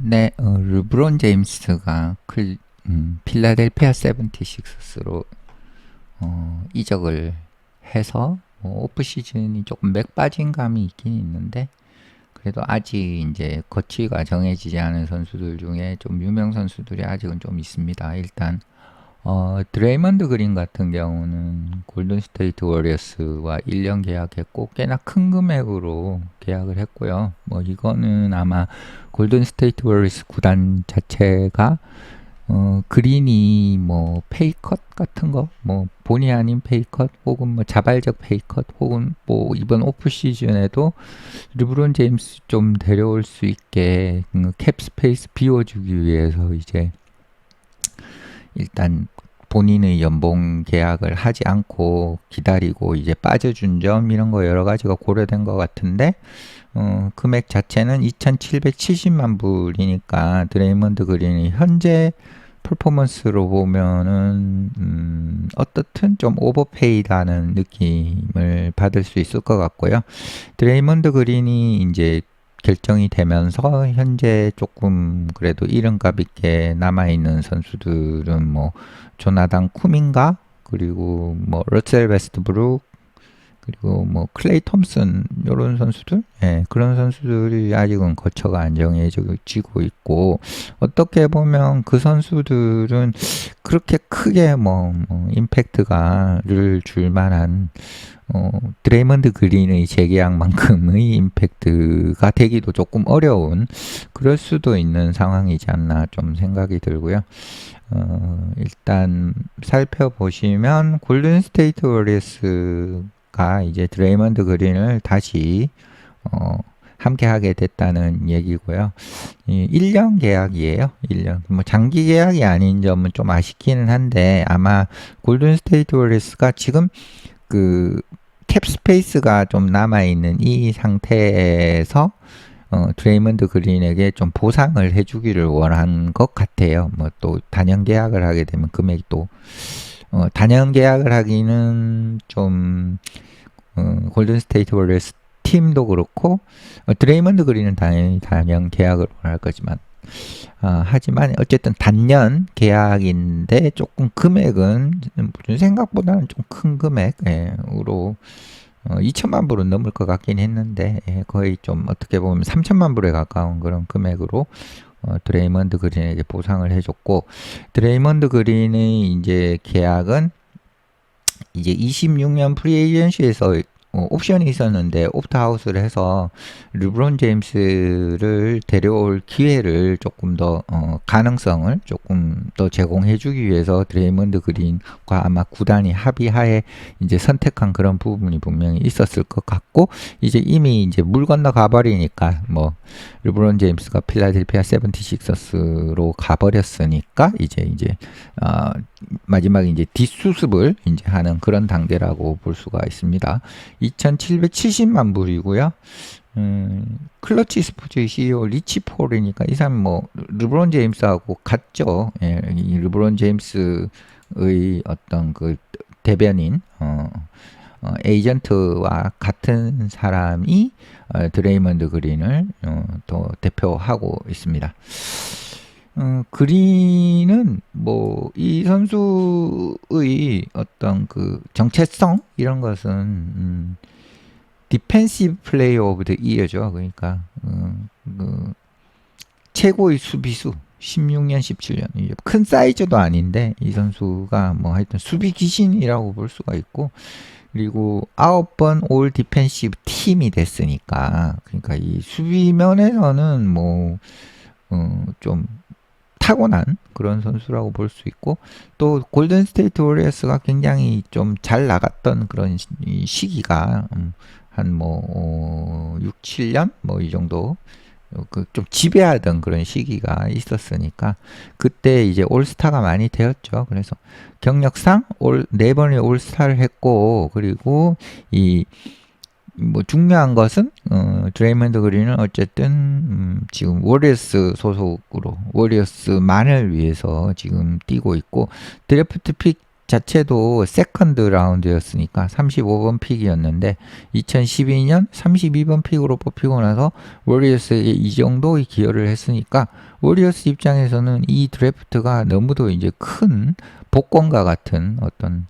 네, 르브론 제임스가 필라델피아 세븐티식스로 이적을 해서 오프 시즌이 조금 맥 빠진 감이 있긴 있는데, 그래도 아직 이제 거치가 정해지지 않은 선수들 중에 좀 유명 선수들이 아직은 좀 있습니다. 일단 드레이먼드 그린 같은 경우는 골든 스테이트 워리어스와 1년 계약했고 꽤나 큰 금액으로 계약을 했고요. 뭐 이거는 아마 골든 스테이트 워리어스 구단 자체가 그린이 뭐 페이컷 같은 거, 뭐 본의 아닌 페이컷 혹은 뭐 자발적 페이컷 혹은 뭐 이번 오프 시즌에도 르브론 제임스 좀 데려올 수 있게 캡 스페이스 비워주기 위해서 이제 일단 본인의 연봉 계약을 하지 않고 기다리고 이제 빠져준 점 이런 거 여러 가지가 고려된 것 같은데, 금액 자체는 2,770만 불이니까 드레이먼드 그린이 현재 퍼포먼스로 보면은 어떻든 좀 오버페이다는 느낌을 받을 수 있을 것 같고요. 드레이먼드 그린이 이제 결정이 되면서 현재 조금 그래도 이름값 있게 남아있는 선수들은 뭐 조나단 쿠민가, 그리고 뭐 러셀 웨스트브룩, 그리고 뭐 클레이 톰슨 이런 선수들, 예, 그런 선수들이 아직은 거처가 안 정해지고 있고, 어떻게 보면 그 선수들은 그렇게 크게 뭐 임팩트가를 줄 만한 드레이먼드 그린의 재계약만큼의 임팩트가 되기도 조금 어려운, 그럴 수도 있는 상황이지 않나 좀 생각이 들고요. 일단 살펴보시면 골든 스테이트 워리어스가 이제 드레이먼드 그린을 다시 함께 하게 됐다는 얘기고요. 1년 계약이에요. 1년. 뭐 장기 계약이 아닌 점은 좀 아쉽기는 한데, 아마 골든 스테이트 워리어스가 지금 그 캡 스페이스가 좀 남아있는 이 상태에서 드레이먼드 그린에게 좀 보상을 해주기를 원한 것 같아요. 뭐 또 단연 계약을 하게 되면 금액이 또 단연 계약을 하기는 좀 골든 스테이트 워리어스 팀도 그렇고, 드레이먼드 그린은 당연히 단연 계약을 원할 거지만, 하지만 어쨌든 단년 계약인데 조금 금액은 생각보다는 좀 큰 금액으로 2천만 불은 넘을 것 같긴 했는데, 거의 좀 어떻게 보면 3천만 불에 가까운 그런 금액으로 드레이먼드 그린에게 보상을 해줬고, 드레이먼드 그린의 이제 계약은 이제 26년 프리에이전시에서 옵션이 있었는데 옵트아웃을 해서 르브론 제임스를 데려올 기회를 조금 더 가능성을 조금 더 제공해주기 위해서 드레이먼드 그린과 아마 구단이 합의하에 이제 선택한 그런 부분이 분명히 있었을 것 같고, 이제 이미 이제 물 건너 가버리니까 뭐 르브론 제임스가 필라델피아 세븐티식서스로 가버렸으니까 이제 마지막에 이제 뒷수습을 이제 하는 그런 단계라고 볼 수가 있습니다. 2,770만 불이고요. 클러치 스포츠의 CEO 리치 폴이니까 이 사람 뭐 르브론 제임스하고 같죠. 예, 이 르브론 제임스의 어떤 그 대변인 에이전트와 같은 사람이 드레이먼드 그린을 또 대표하고 있습니다. 그린은 뭐 이 선수의 어떤 그 정체성 이런 것은 디펜시브 플레이어 오브 더 이어죠. 그러니까 그 최고의 수비수 16년 17년 큰 사이즈도 아닌데 이 선수가 뭐 하여튼 수비 귀신이라고 볼 수가 있고, 그리고 9번 올 디펜시브 팀이 됐으니까, 그러니까 이 수비면에서는 뭐 좀 타고난 그런 선수라고 볼 수 있고, 또 골든 스테이트 워리어스가 굉장히 좀 잘 나갔던 그런 시기가 한 뭐 6, 7년 뭐 이 정도 그 좀 지배하던 그런 시기가 있었으니까 그때 이제 올스타가 많이 되었죠. 그래서 경력상 네 번의 올스타를 했고, 그리고 이 뭐 중요한 것은 드레이먼드 그린은 어쨌든 지금 워리어스 소속으로 워리어스만을 위해서 지금 뛰고 있고, 드래프트 픽 자체도 세컨드 라운드였으니까 35번 픽이었는데 2012년 32번 픽으로 뽑히고 나서 워리어스에게 이 정도의 기여를 했으니까 워리어스 입장에서는 이 드래프트가 너무도 이제 큰 복권과 같은 어떤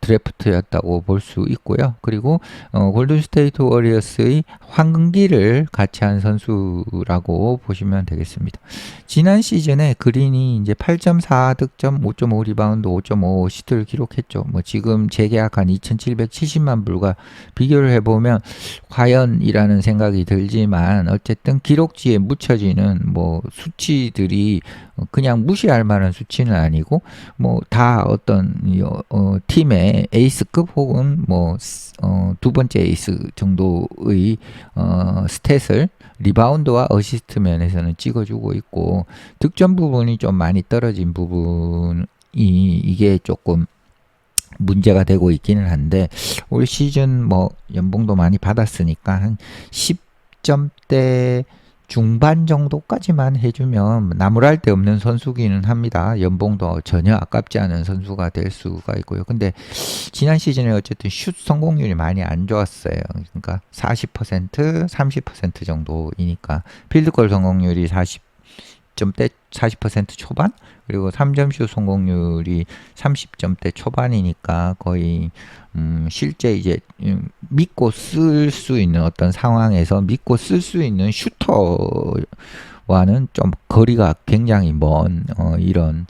드래프트였다고 볼 수 있고요. 그리고 골든스테이트 워리어스의 황금기를 같이 한 선수라고 보시면 되겠습니다. 지난 시즌에 그린이 이제 8.4득점, 5.5 리바운드, 5.5 어시스트를 기록했죠. 뭐 지금 재계약한 2,770만 불과 비교를 해보면 과연이라는 생각이 들지만 어쨌든 기록지에 묻혀지는 뭐 수치들이 그냥 무시할 만한 수치는 아니고 뭐 다 어떤 팀의 에이스급 혹은 뭐 두 번째 에이스 정도의 스탯을 리바운드와 어시스트 면에서는 찍어주고 있고 득점 부분이 좀 많이 떨어진 부분이 이게 조금 문제가 되고 있기는 한데 올 시즌 뭐 연봉도 많이 받았으니까 한 10점대 중반 정도까지만 해주면 나무랄 데 없는 선수기는 합니다. 연봉도 전혀 아깝지 않은 선수가 될 수가 있고요. 근데 지난 시즌에 어쨌든 슛 성공률이 많이 안 좋았어요. 그러니까 40%, 30% 정도이니까 필드골 성공률이 40점대 40% 초반 그리고 3점슛 성공률이 30점대 초반이니까 거의 실제 이제 믿고 쓸 수 있는 어떤 상황에서 믿고 쓸 수 있는 슈터와는 좀 거리가 굉장히 먼 이런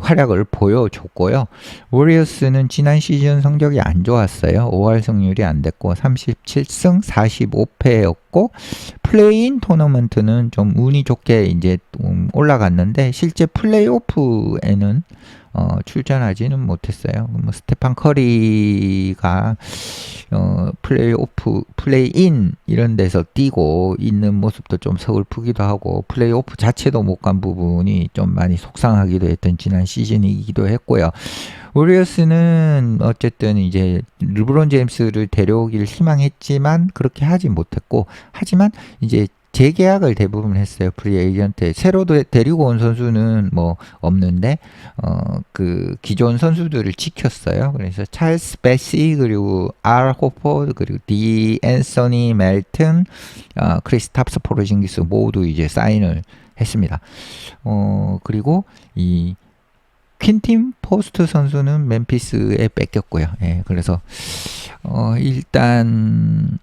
활약을 보여줬고요. 워리어스는 지난 시즌 성적이 안 좋았어요. 5할 승률이 안 됐고 37승 45패였고 플레이인 토너먼트는 좀 운이 좋게 이제 올라갔는데 실제 플레이오프에는 출전하지는 못했어요. 뭐 스테판 커리가 플레이인 이런 데서 뛰고 있는 모습도 좀 서글프기도 하고 플레이오프 자체도 못 간 부분이 좀 많이 속상하기도 했던 지난 시즌이기도 했고요. 워리어스는 어쨌든 이제 르브론 제임스를 데려오기를 희망했지만 그렇게 하지 못했고 하지만 이제 재계약을 대부분 했어요. 프리 에이전트에 새로 데리고 온 선수는 뭐 없는데 그 기존 선수들을 지켰어요. 그래서 찰스 베시 그리고 알 호퍼드 그리고 디 앤서니 멜튼 크리스탑스 포르징기스 모두 이제 사인을 했습니다. 그리고 이 퀸틴 포스트 선수는 멤피스에 뺏겼고요. 예, 그래서 일단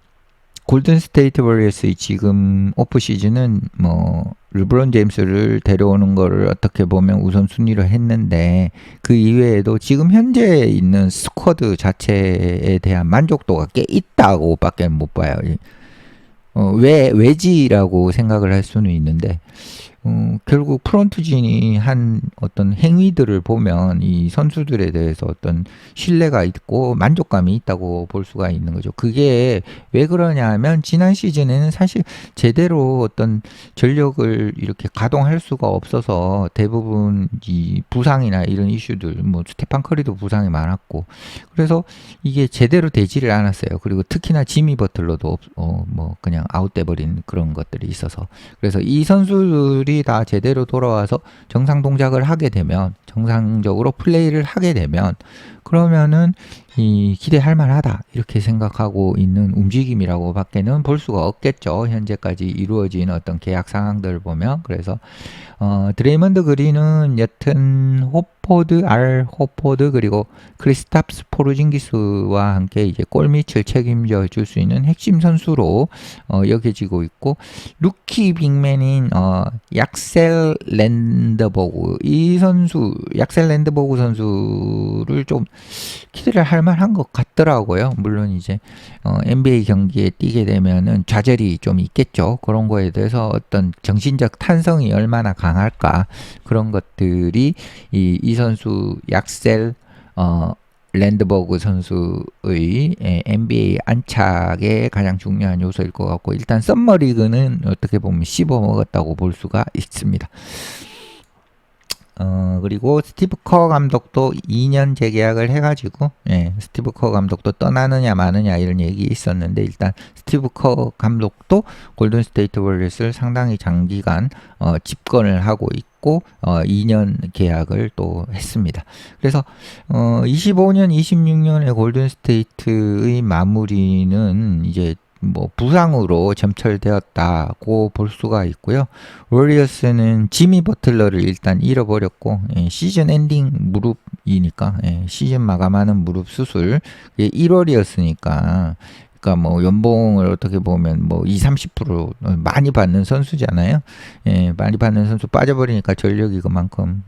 골든스테이트 워리어스의 지금 오프 시즌은 뭐 르브론 제임스를 데려오는 거를 어떻게 보면 우선순위로 했는데 그 이외에도 지금 현재 있는 스쿼드 자체에 대한 만족도가 꽤 있다고 밖에 못 봐요. 왜지라고 생각을 할 수는 있는데 결국 프론트진이 한 어떤 행위들을 보면 이 선수들에 대해서 어떤 신뢰가 있고 만족감이 있다고 볼 수가 있는 거죠. 그게 왜 그러냐 하면 지난 시즌에는 사실 제대로 어떤 전력을 이렇게 가동할 수가 없어서 대부분 이 부상이나 이런 이슈들 뭐 스테판 커리도 부상이 많았고 그래서 이게 제대로 되지를 않았어요. 그리고 특히나 지미 버틀러도 뭐 그냥 아웃돼 버린 그런 것들이 있어서 그래서 이 선수들이 다 제대로 돌아와서 정상 동작을 하게 되면 정상적으로 플레이를 하게 되면 그러면은 이 기대할 만하다 이렇게 생각하고 있는 움직임이라고 밖에는 볼 수가 없겠죠. 현재까지 이루어진 어떤 계약 상황들을 보면 그래서 드레이먼드 그린은 여튼 호포드 그리고 크리스탑스 포르징기스와 함께 이제 골밑을 책임져 줄 수 있는 핵심 선수로 여겨지고 있고 루키 빅맨인 약셀 랜드버그 이 선수 약셀 랜드버그 선수를 좀 기대를 할 만한 것 같더라고요. 물론 이제 NBA 경기에 뛰게 되면은 좌절이 좀 있겠죠. 그런 거에 대해서 어떤 정신적 탄성이 얼마나 강할까 그런 것들이 이 선수 약셀 랜드버그 선수의 NBA 안착에 가장 중요한 요소일 것 같고 일단 썸머리그는 어떻게 보면 씹어먹었다고 볼 수가 있습니다. 그리고 스티브 커 감독도 2년 재계약을 해가지고, 예, 스티브 커 감독도 떠나느냐 마느냐 이런 얘기 있었는데, 일단 스티브 커 감독도 골든 스테이트 워리어스를 상당히 장기간 집권을 하고 있고, 2년 계약을 또 했습니다. 그래서 25년, 26년의 골든 스테이트의 마무리는 이제 뭐 부상으로 점철되었다고 볼 수가 있고요. 워리어스는 지미 버틀러를 일단 잃어버렸고, 예, 시즌 엔딩 무릎이니까, 예, 시즌 마감하는 무릎 수술 1월이었으니까, 그러니까 뭐 연봉을 어떻게 보면 뭐 20-30% 많이 받는 선수잖아요. 예, 많이 받는 선수 빠져버리니까 전력이 그만큼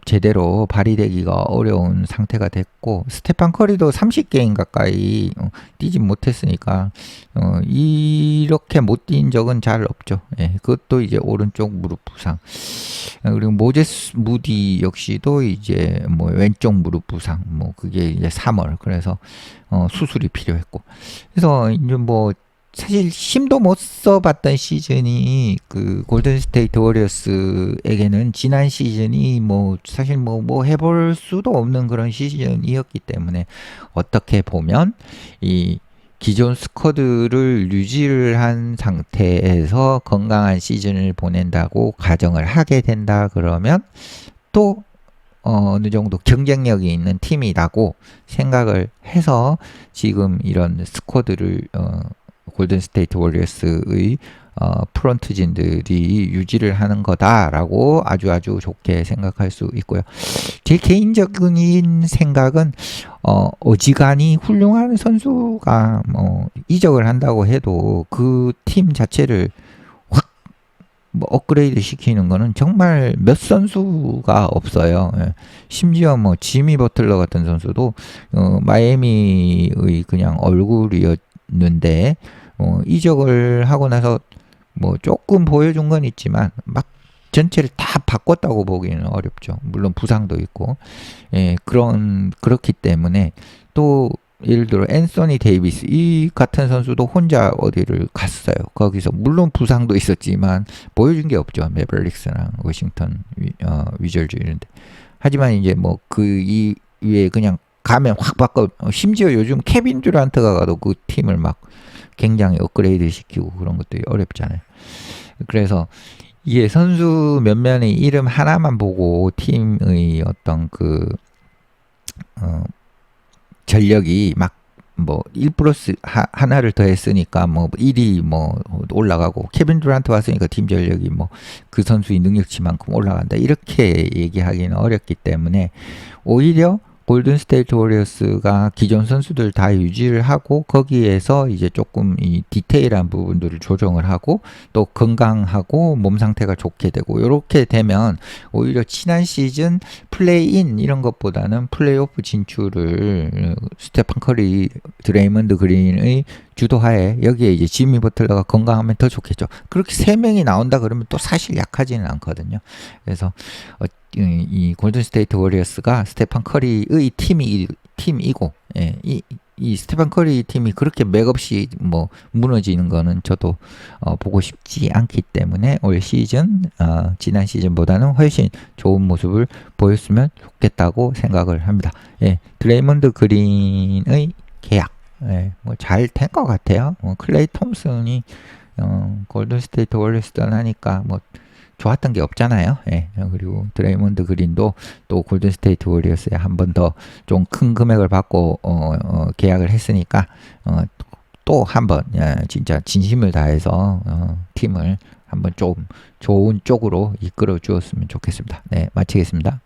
제대로 발휘되기가 어려운 상태가 됐고, 스테판 커리도 30게임 가까이 뛰지 못했으니까 이렇게 못 뛴 적은 잘 없죠. 예, 그것도 이제 오른쪽 무릎 부상. 그리고 모제스 무디 역시도 이제 뭐 왼쪽 무릎 부상, 뭐 그게 이제 3월, 그래서 수술이 필요했고, 그래서 이제 뭐 사실 힘도 못 써봤던 시즌이 그 골든 스테이트 워리어스에게는 지난 시즌이 뭐 사실 뭐 해볼 수도 없는 그런 시즌이었기 때문에, 어떻게 보면 이 기존 스쿼드를 유지를 한 상태에서 건강한 시즌을 보낸다고 가정을 하게 된다 그러면, 또 어느 정도 경쟁력이 있는 팀이라고 생각을 해서 지금 이런 스쿼드를 골든 스테이트 워리어스의 프런트진들이 유지를 하는 거다라고 아주 좋게 생각할 수 있고요. 제 개인적인 생각은 어지간히 훌륭한 선수가 뭐 이적을 한다고 해도 그 팀 자체를 확 뭐 업그레이드 시키는 거는 정말 몇 선수가 없어요. 예. 심지어 뭐 지미 버틀러 같은 선수도 마이애미의 그냥 얼굴이었는데, 이적을 하고 나서 뭐 조금 보여준 건 있지만 막 전체를 다 바꿨다고 보기는 어렵죠. 물론 부상도 있고, 예, 그렇기 때문에. 또 예를 들어 앤서니 데이비스 이 같은 선수도 혼자 어디를 갔어요. 거기서 물론 부상도 있었지만 보여준 게 없죠. 매버릭스랑 워싱턴 위저즈 이런데. 하지만 이제 뭐 그 이외에 그냥 가면 확 바꿔. 심지어 요즘 케빈 듀란트가 가도 그 팀을 막 굉장히 업그레이드 시키고 그런 것들이 어렵잖아요. 그래서 이게 선수 몇몇의 이름 하나만 보고 팀의 어떤 그 전력이 막 뭐 1 플러스 하나를 더 했으니까 뭐 1위 뭐 올라가고, 케빈 듀란트 왔으니까 팀 전력이 뭐 그 선수의 능력치만큼 올라간다 이렇게 얘기하기는 어렵기 때문에, 오히려 골든 스테이트 워리어스가 기존 선수들 다 유지를 하고 거기에서 이제 조금 이 디테일한 부분들을 조정을 하고 또 건강하고 몸 상태가 좋게 되고, 이렇게 되면 오히려 지난 시즌 플레이인 이런 것보다는 플레이오프 진출을 스테판 커리, 드레이먼드 그린의 주도하에, 여기에 이제 지미 버틀러가 건강하면 더 좋겠죠. 그렇게 3명이 나온다 그러면 또 사실 약하지는 않거든요. 그래서 이 골든 스테이트 워리어스가 스테판 커리의 팀이고, 예, 이 스테판 커리 팀이 그렇게 맥없이 뭐 무너지는 거는 저도 보고 싶지 않기 때문에 올 시즌 지난 시즌보다는 훨씬 좋은 모습을 보였으면 좋겠다고 생각을 합니다. 예, 드레이먼드 그린의 계약, 예, 뭐 잘 된 것 같아요. 클레이 톰슨이 골든 스테이트 워리어스 떠나니까 뭐 좋았던 게 없잖아요. 예. 그리고 드레이먼드 그린도 또 골든 스테이트 워리어스에 한 번 더 좀 큰 금액을 받고 계약을 했으니까 또 한 번 진짜 진심을 다해서 팀을 한번 좀 좋은 쪽으로 이끌어 주었으면 좋겠습니다. 네, 마치겠습니다.